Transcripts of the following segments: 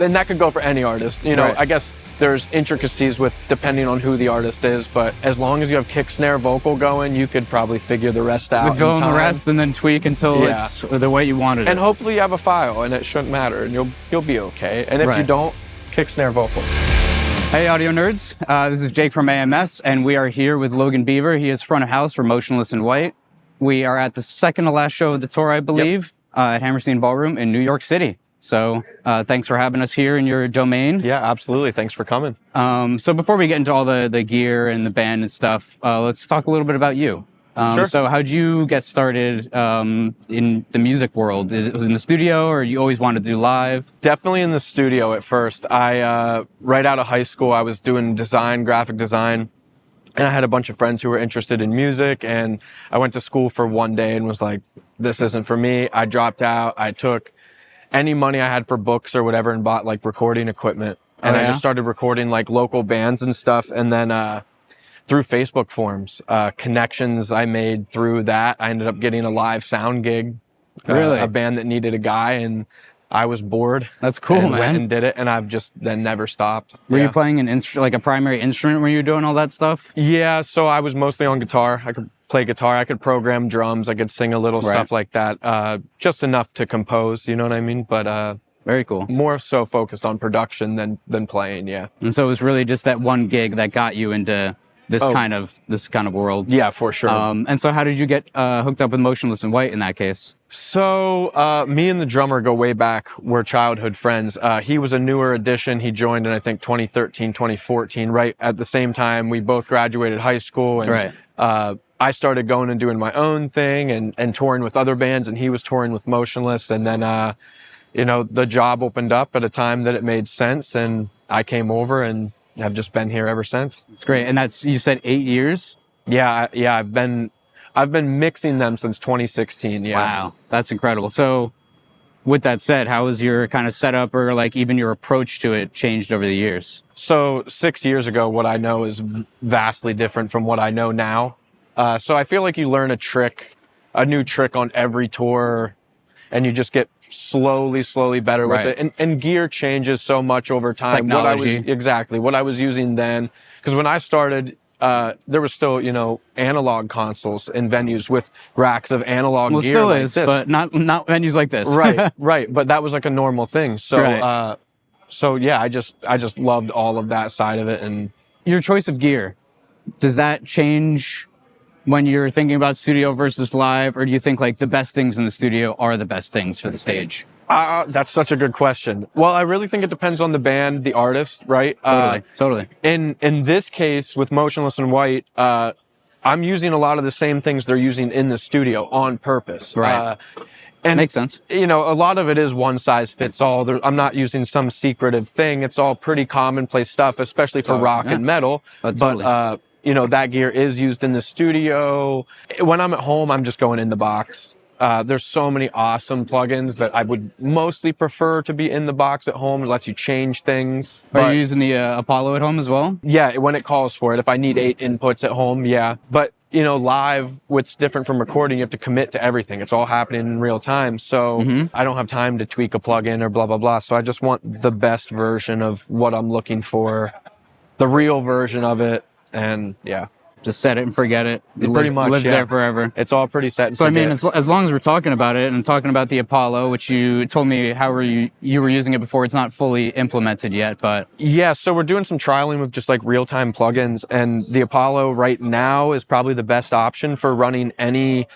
And that could go for any artist. You know, Right. I guess there's intricacies with depending on who the artist is, but as long as you have kick, snare, vocal going, you could probably figure the rest out. Go on the time. rest and then tweak until Yeah. it's the way you wanted it. And hopefully you have a file and it shouldn't matter and you'll be okay. And if you Right. don't, kick, snare, vocal. Hey, audio nerds. This is Jake from AMS, and we are here with Logan Beaver. He is front of house for Motionless in White. We are at the second to last show of the tour, I believe, at Hammerstein Ballroom in New York City. So thanks for having us here in your domain. Yeah, absolutely. Thanks for coming. So before we get into all the gear and the band and stuff, let's talk a little bit about you. Sure. So how'd you get started in the music world? Was it in the studio, or you always wanted to do live? Definitely in the studio at first. I right out of high school, I was doing design, graphic design, and I had a bunch of friends who were interested in music, and I went to school for one day and was like, this isn't for me. I dropped out. I took any money I had for books or whatever and bought like recording equipment. And I just started recording like local bands and stuff. And then through Facebook forums, connections I made through that, I ended up getting a live sound gig. Really? A band that needed a guy, and I was bored. That's cool, and man. Went and did it, and I've just then never stopped. Were you playing an instrument, like a primary instrument when you were doing all that stuff? Yeah, so I was mostly on guitar. I could play guitar, I could program drums, I could sing a little, stuff like that. Just enough to compose, you know what I mean? But very cool. More so focused on production than playing, yeah. And so it was really just that one gig that got you into this kind of world. Yeah, for sure. And so how did you get hooked up with Motionless in White in that case? So me and the drummer go way back. We're childhood friends. He was a newer addition. He joined in, I think, 2013, 2014, right at the same time. We both graduated high school. And, I started going and doing my own thing and touring with other bands, and he was touring with Motionless. And then, you know, the job opened up at a time that it made sense, and I came over and I've just been here ever since. It's great. And that's, you said 8 years? Yeah. I've been mixing them since 2016. Yeah. Wow. That's incredible. So with that said, how has your kind of setup or like even your approach to it changed over the years? So 6 years ago, what I know is vastly different from what I know now. So I feel like you learn a new trick on every tour, and you just get slowly better with it. And gear changes so much over time. Technology. What I was using then, because when I started, there was still, you know, analog consoles in venues with racks of analog gear. Still like is, this. but not venues like this. Right. But that was like a normal thing. So, so yeah, I just loved all of that side of it. And your choice of gear, does that change when you're thinking about studio versus live, or do you think like the best things in the studio are the best things for the stage? That's such a good question. Well, I really think it depends on the band, the artist, right? Totally. In this case, with Motionless in White, I'm using a lot of the same things they're using in the studio on purpose. Right. And makes sense. You know, a lot of it is one size fits all. I'm not using some secretive thing. It's all pretty commonplace stuff, especially for rock and metal. But you know, that gear is used in the studio. When I'm at home, I'm just going in the box. There's so many awesome plugins that I would mostly prefer to be in the box at home. It lets you change things. Are you using the Apollo at home as well? Yeah, when it calls for it. If I need 8 inputs at home, yeah. But, you know, live, what's different from recording, you have to commit to everything. It's all happening in real time. So I don't have time to tweak a plugin or blah, blah, blah. So I just want the best version of what I'm looking for, the real version of it. And yeah. Just set it and forget it. It pretty much lives there forever. It's all pretty set. So I mean, as long as we're talking about it and talking about the Apollo, which you told me you were using it before, it's not fully implemented yet, but yeah. So we're doing some trialing with just like real-time plugins, and the Apollo right now is probably the best option for running any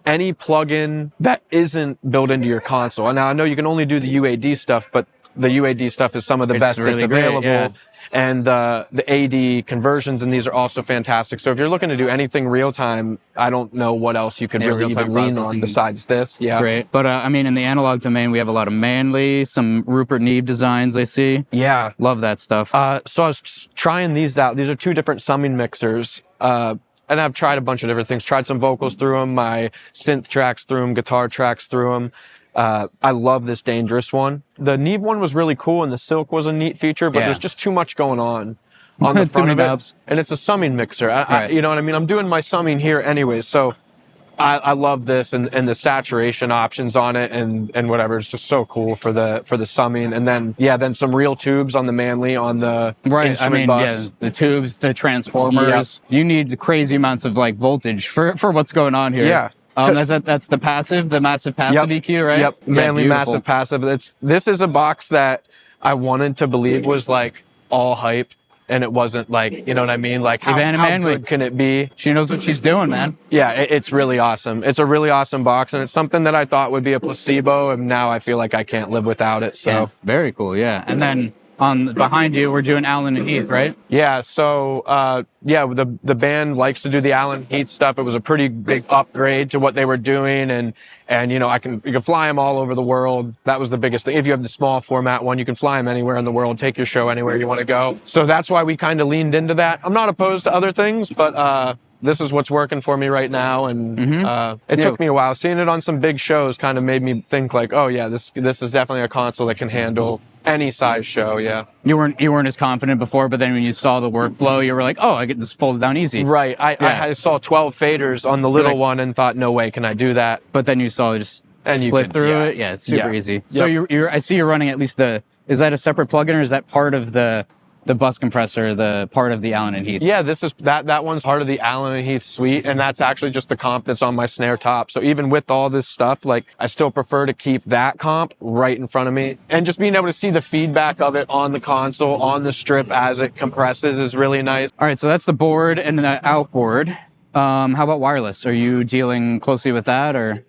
plugin that isn't built into your console. And now I know you can only do the UAD stuff, but the UAD stuff is some of the best that's available. Yeah. And the AD conversions, and these are also fantastic. So if you're looking to do anything real time, I don't know what else you could really even lean on besides this. Yeah. Great. But I mean, in the analog domain, we have a lot of Manley, some Rupert Neve designs I see. Yeah. Love that stuff. So I was trying these out. These are 2 different summing mixers. And I've tried a bunch of different things. Tried some vocals through them, my synth tracks through them, guitar tracks through them. I love this Dangerous one. The Neve one was really cool, and the Silk was a neat feature, but there's just too much going on the front of it. And it's a summing mixer. You know what I mean? I'm doing my summing here anyway, so I love this and the saturation options on it and whatever. It's just so cool for the summing. And then then some real tubes on the Manly on the instrument bus. The tubes, the transformers. You need crazy amounts of like voltage for what's going on here. Yeah. That's the massive passive EQ, right? Yep. Manly massive passive. This is a box that I wanted to believe was like all hype. And it wasn't like, you know what I mean? Like, how good can it be? She knows what she's doing, man. Yeah, it's really awesome. It's a really awesome box, and it's something that I thought would be a placebo, and now I feel like I can't live without it. So yeah, very cool, yeah. And then behind you, we're doing Allen and Heath, right? Yeah, so the band likes to do the Allen Heath stuff. It was a pretty big upgrade to what they were doing, and you know, you can fly them all over the world. That was the biggest thing. If you have the small format one, you can fly them anywhere in the world, take your show anywhere you want to go. So that's why we kind of leaned into that. I'm not opposed to other things, but this is what's working for me right now, and it took me a while. Seeing it on some big shows kind of made me think like, oh yeah, this is definitely a console that can handle any size show. Yeah, you weren't as confident before, but then when you saw the workflow, you were like, oh, this folds down easy. Right. I saw 12 faders on the little one and thought, no way can I do that. But then you saw it just flip through it. Yeah, it's super easy. So I see you're running at least is that a separate plugin, or is that part of the bus compressor, the part of the Allen and Heath? Yeah, this is that one's part of the Allen and Heath suite, and that's actually just the comp that's on my snare top. So even with all this stuff, like, I still prefer to keep that comp right in front of me, and just being able to see the feedback of it on the console, on the strip as it compresses is really nice. All right, so that's the board and the outboard. How about wireless? Are you dealing closely with that, or?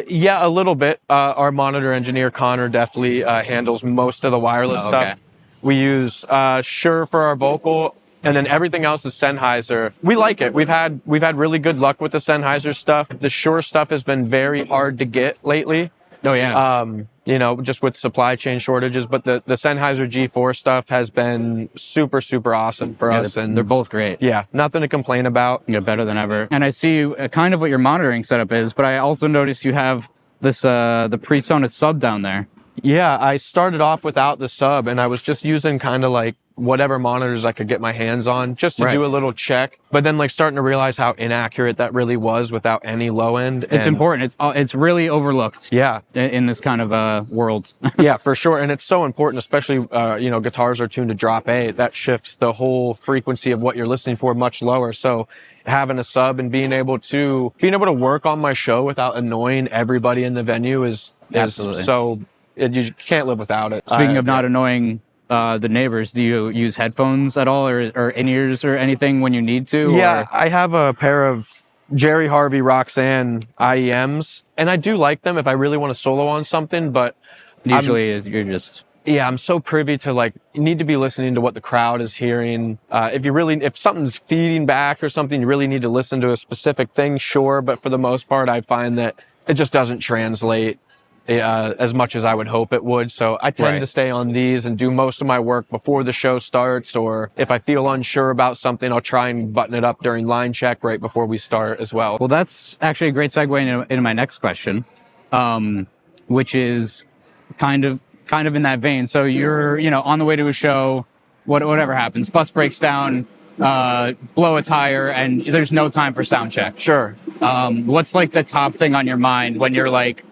Yeah, a little bit. Our monitor engineer Connor definitely handles most of the wireless stuff. We use Shure for our vocal, and then everything else is Sennheiser. We like it. We've had really good luck with the Sennheiser stuff. The Shure stuff has been very hard to get lately. Oh yeah. You know, just with supply chain shortages, but the Sennheiser G4 stuff has been super, super awesome for us. And they're both great. Yeah, nothing to complain about. Yeah, better than ever. And I see kind of what your monitoring setup is, but I also noticed you have this the PreSonus sub down there. Yeah, I started off without the sub, and I was just using kind of like whatever monitors I could get my hands on just to do a little check. But then like starting to realize how inaccurate that really was without any low end. It's important. It's really overlooked. Yeah, in this kind of world. Yeah, for sure. And it's so important, especially you know, guitars are tuned to drop A. That shifts the whole frequency of what you're listening for much lower. So having a sub and being able to work on my show without annoying everybody in the venue is so. You can't live without it. Speaking of not annoying the neighbors, do you use headphones at all, or in-ears or anything when you need to? Yeah, or? I have a pair of Jerry Harvey Roxanne IEMs, and I do like them if I really want to solo on something, but usually you're just... Yeah, I'm so privy to like, you need to be listening to what the crowd is hearing. If something's feeding back or something, you really need to listen to a specific thing, sure, but for the most part, I find that it just doesn't translate as much as I would hope it would. So I tend to stay on these and do most of my work before the show starts, or if I feel unsure about something, I'll try and button it up during line check right before we start as well. Well, that's actually a great segue into my next question, which is kind of in that vein. So you're, you know, on the way to a show, whatever happens, bus breaks down, blow a tire, and there's no time for sound check. Sure. What's like the top thing on your mind when you're like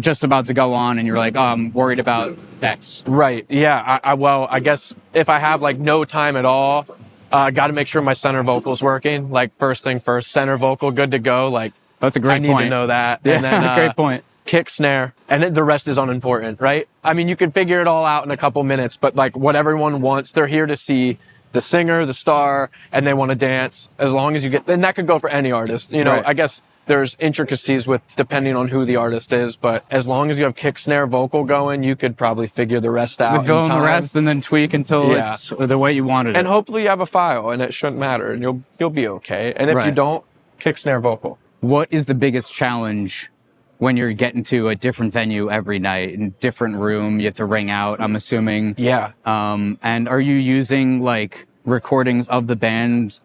just about to go on and you're like, oh, I'm worried about X? Right. Yeah. I guess if I have like no time at all, got to make sure my center vocal's working. Like, first thing first, center vocal, good to go. Like, that's a great point. I need to know that. Yeah, and then, great point. Kick, snare, and the rest is unimportant, right? I mean, you can figure it all out in a couple minutes, but like what everyone wants, they're here to see the singer, the star, and they want to dance. As long as you get, and that could go for any artist. You know, I guess there's intricacies with depending on who the artist is, but as long as you have kick, snare, vocal going, you could probably figure the rest out. Go on the rest and then tweak until it's the way you wanted it. And hopefully you have a file, and it shouldn't matter, and you'll be okay. And if you don't, kick, snare, vocal. What is the biggest challenge when you're getting to a different venue every night, in different room, you have to ring out, I'm assuming? Yeah. And are you using like recordings of the band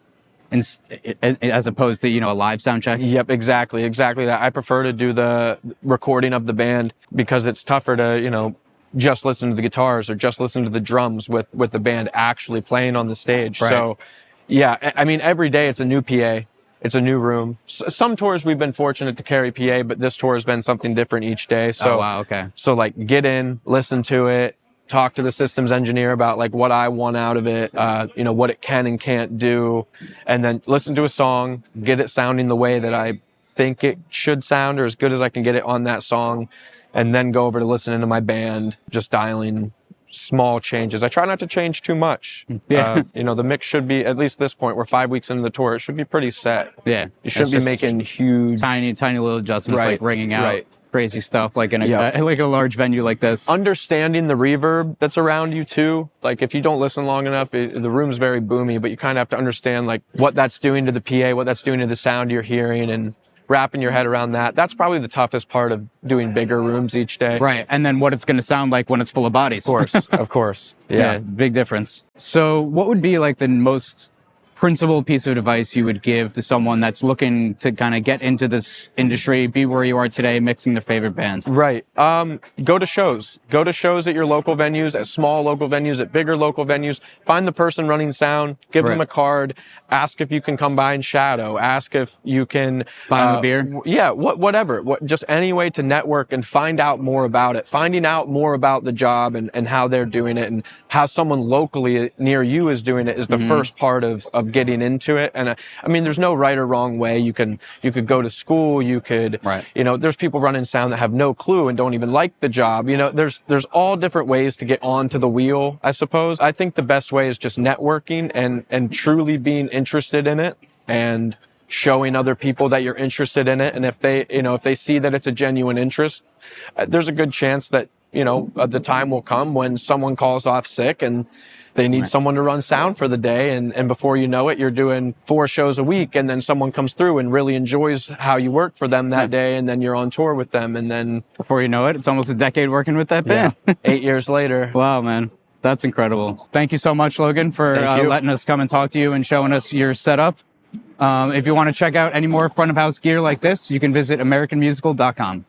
as opposed to, you know, a live sound check? Yep, exactly that. I prefer to do the recording of the band because it's tougher to, you know, just listen to the guitars or just listen to the drums with the band actually playing on the stage. So, yeah, I mean, every day it's a new PA. It's a new room. Some tours we've been fortunate to carry PA, but this tour has been something different each day. So, oh, wow, okay. So like get in, listen to it, talk to the systems engineer about like what I want out of it, you know, what it can and can't do, and then listen to a song, get it sounding the way that I think it should sound or as good as I can get it on that song, and then go over to listening to my band, just dialing small changes. I try not to change too much. Yeah. You know, the mix should be, at least this point, we're 5 weeks into the tour, it should be pretty set. Yeah. You shouldn't be making huge... Tiny little adjustments, Right, like ringing out right. crazy stuff, like in a, like a large venue like this. Understanding the reverb that's around you too. Like if you don't listen long enough, the room's very boomy, but you kind of have to understand like what that's doing to the PA, what that's doing to the sound you're hearing, and wrapping your head around that. That's probably the toughest part of doing bigger rooms each day. Right. And then what it's going to sound like when it's full of bodies. Of course. Of course. Yeah. Big difference. So what would be like the most principal piece of advice you would give to someone that's looking to kind of get into this industry, be where you are today, mixing their favorite band? Right. Go to shows. Go to shows at your local venues, at small local venues, at bigger local venues. Find the person running sound, give them a card, ask if you can come by and shadow, ask if you can buy them a beer. Yeah, whatever. Just any way to network and find out more about it. Finding out more about the job and how they're doing it and how someone locally near you is doing it is the first part of getting into it. And I mean, there's no right or wrong way. You could go to school. You could, you know, there's people running sound that have no clue and don't even like the job. You know, there's all different ways to get onto the wheel, I suppose. I think the best way is just networking and truly being interested in it and showing other people that you're interested in it. And if they see that it's a genuine interest, there's a good chance that, you know, the time will come when someone calls off sick and they need someone to run sound for the day. And before you know it, you're doing 4 shows a week. And then someone comes through and really enjoys how you work for them that day. And then you're on tour with them. And then before you know it, it's almost a decade working with that band. 8 years later. Wow, man. That's incredible. Thank you so much, Logan, for letting us come and talk to you and showing us your setup. If you want to check out any more front of house gear like this, you can visit AmericanMusical.com.